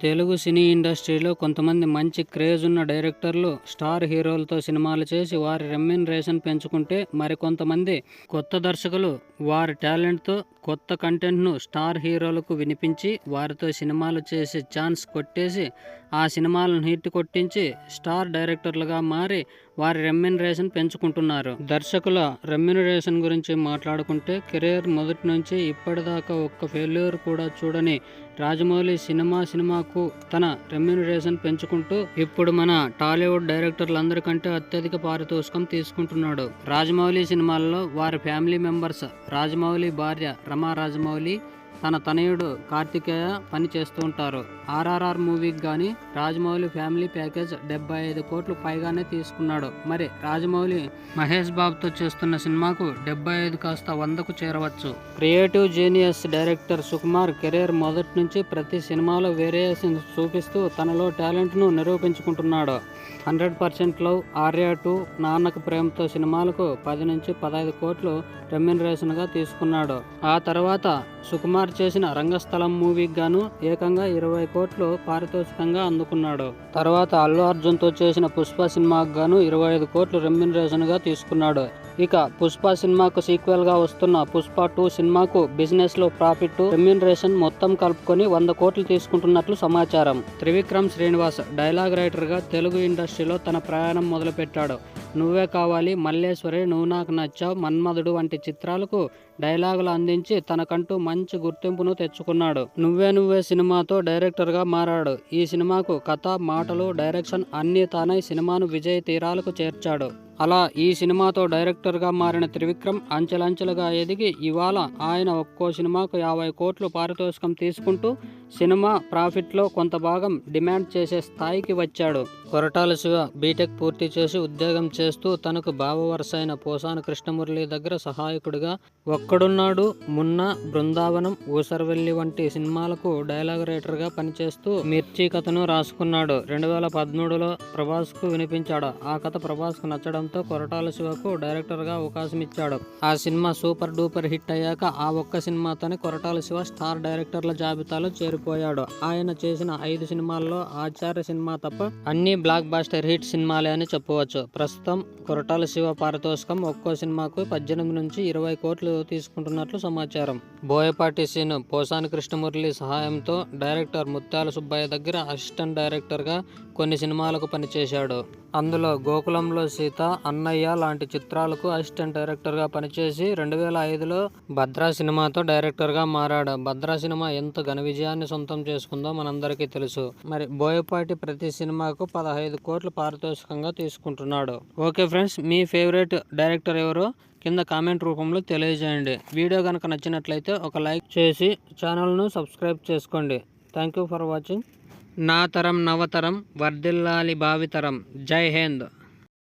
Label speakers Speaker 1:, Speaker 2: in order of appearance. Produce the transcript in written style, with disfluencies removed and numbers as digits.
Speaker 1: తెలుగు సినీ ఇండస్ట్రీలో కొంతమంది మంచి క్రేజ్ ఉన్న డైరెక్టర్లు స్టార్ హీరోలతో సినిమాలు చేసి వారి రెమ్యూనరేషన్ పెంచుకుంటే, మరికొంతమంది కొత్త దర్శకులు వారి టాలెంట్తో కొత్త కంటెంట్ను స్టార్ హీరోలకు వినిపించి వారితో సినిమాలు చేసే ఛాన్స్ కొట్టేసి ఆ సినిమాలను హిట్ కొట్టించి స్టార్ డైరెక్టర్లుగా మారి వారి రెమ్యూనరేషన్ పెంచుకుంటున్నారు. దర్శకుల రెమ్యూనరేషన్ గురించి మాట్లాడుకుంటే, కెరీర్ మొదటి నుంచి ఇప్పటిదాకా ఒక్క ఫెయిల్యూర్ కూడా చూడని రాజమౌళి సినిమాకు తన రెమ్యూనరేషన్ పెంచుకుంటూ ఇప్పుడు మన టాలీవుడ్ డైరెక్టర్లందరికంటే అత్యధిక పారితోషికం తీసుకుంటున్నాడు. రాజమౌళి సినిమాల్లో వారి ఫ్యామిలీ మెంబర్స్, రాజమౌళి భార్య రమా రాజమౌళి, తన తనయుడు కార్తికేయ పని చేస్తూ ఉంటారు. RRR మూవీకి గానీ రాజమౌళి ఫ్యామిలీ ప్యాకేజ్ 75 కోట్లు పైగానే తీసుకున్నాడు. మరి రాజమౌళి మహేష్ బాబుతో చేస్తున్న సినిమాకు 75 కాస్త 100కు చేరవచ్చు. Creative genius director Sukumar career మొదటి నుంచి ప్రతి సినిమాలో వేరియేషన్స్ చూపిస్తూ తనలో టాలెంట్ను నిరూపించుకుంటున్నాడు. 100% లవ్, ఆర్య 2, నాన్నకు ప్రేమతో సినిమాలకు 10 నుంచి 15 కోట్లు రెమ్యూనరేషన్గా తీసుకున్నాడు. ఆ తర్వాత సుకుమార్ చేసిన రంగస్థలం మూవీకి గాను ఏకంగా 20 కోట్లు పారితోషికంగా అందుకున్నాడు. తర్వాత అల్లు అర్జున్తో చేసిన పుష్ప సినిమాకు గాను 25 కోట్లు రెమ్యూనరేషన్గా తీసుకున్నాడు. ఇక పుష్ప సినిమాకు సీక్వెల్గా వస్తున్న పుష్ప 2 సినిమాకు బిజినెస్లో ప్రాఫిట్, రెమ్యూనరేషన్ మొత్తం కలుపుకొని 100 కోట్లు తీసుకుంటున్నట్లు సమాచారం. త్రివిక్రమ్ శ్రీనివాస్ డైలాగ్ రైటర్గా తెలుగు ఇండస్ట్రీలో తన ప్రయాణం మొదలుపెట్టాడు. నువ్వే కావాలి, మల్లేశ్వరి, నువ్వు నాకు నచ్చావు, మన్మధుడు వంటి చిత్రాలకు డైలాగులు అందించి తనకంటూ మంచి గుర్తింపును తెచ్చుకున్నాడు. నువ్వే సినిమాతో డైరెక్టర్గా మారాడు. ఈ సినిమాకు కథ, మాటలు, డైరెక్షన్ అన్నీ తానై సినిమాను విజయ తీరాలకు చేర్చాడు. అలా ఈ సినిమాతో డైరెక్టర్గా మారిన త్రివిక్రమ్ అంచెలంచెలుగా ఎదిగి ఇవాళ ఆయన ఒక్కో సినిమాకు 50 కోట్లు పారితోషికం తీసుకుంటూ సినిమా ప్రాఫిట్లో కొంత భాగం డిమాండ్ చేసే స్థాయికి వచ్చాడు. కొరటాల శివ బీటెక్ పూర్తి చేసి ఉద్యోగం చేస్తూ తనకు బావవరుస అయిన పోసాని కృష్ణమురళి దగ్గర సహాయకుడిగా ఒక్కడున్నాడు, మున్నా, బృందావనం, ఊసరవెల్లి వంటి సినిమాలకు డైలాగ్ రైటర్గా పనిచేస్తూ మిర్చి కథను రాసుకున్నాడు. 2013లో ప్రభాస్కు వినిపించాడు. ఆ కథ ప్రభాస్కు నచ్చడంతో కొరటాల శివకు డైరెక్టర్గా అవకాశం ఇచ్చాడు. ఆ సినిమా సూపర్ డూపర్ హిట్ అయ్యాక ఆ ఒక్క సినిమాతోనే కొరటాల శివ స్టార్ డైరెక్టర్ల జాబితాలో చేరిపోయాడు. ఆయన చేసిన 5 సినిమాల్లో ఆచార్య సినిమా తప్ప అన్ని బ్లాక్ బాస్టర్ హిట్ సినిమాలే అని చెప్పవచ్చు. ప్రస్తుతం కొరటాల శివ పారితోషికం ఒక్కో సినిమాకు 18 నుంచి 20 కోట్లు తీసుకుంటున్నట్లు సమాచారం. బోయపాటి సీను పోసాని కృష్ణమురళి సహాయంతో డైరెక్టర్ ముత్యాల సుబ్బయ్య దగ్గర అసిస్టెంట్ డైరెక్టర్గా కొన్ని సినిమాలకు పనిచేశాడు. అందులో గోకులంలో సీత, అన్నయ్య లాంటి చిత్రాలకు అసిస్టెంట్ డైరెక్టర్గా పనిచేసి 2005లో భద్రా సినిమాతో డైరెక్టర్గా మారాడు. భద్రా సినిమా ఎంత ఘన విజయాన్ని సొంతం చేసుకుందో మనందరికీ తెలుసు. మరి బోయపాటి ప్రతి సినిమాకు 15 కోట్లు పారితోషికంగా తీసుకుంటున్నాడు. ఓకే ఫ్రెండ్స్, మీ ఫేవరెట్ డైరెక్టర్ ఎవరో కింద కామెంట్ రూపంలో తెలియజేయండి. వీడియో కనుక నచ్చినట్లయితే ఒక లైక్ చేసి ఛానల్ను సబ్స్క్రైబ్ చేసుకోండి. Thank you for watching. నా తరం నవతరం వర్ధిల్లాలి భావితరం. జై హింద్.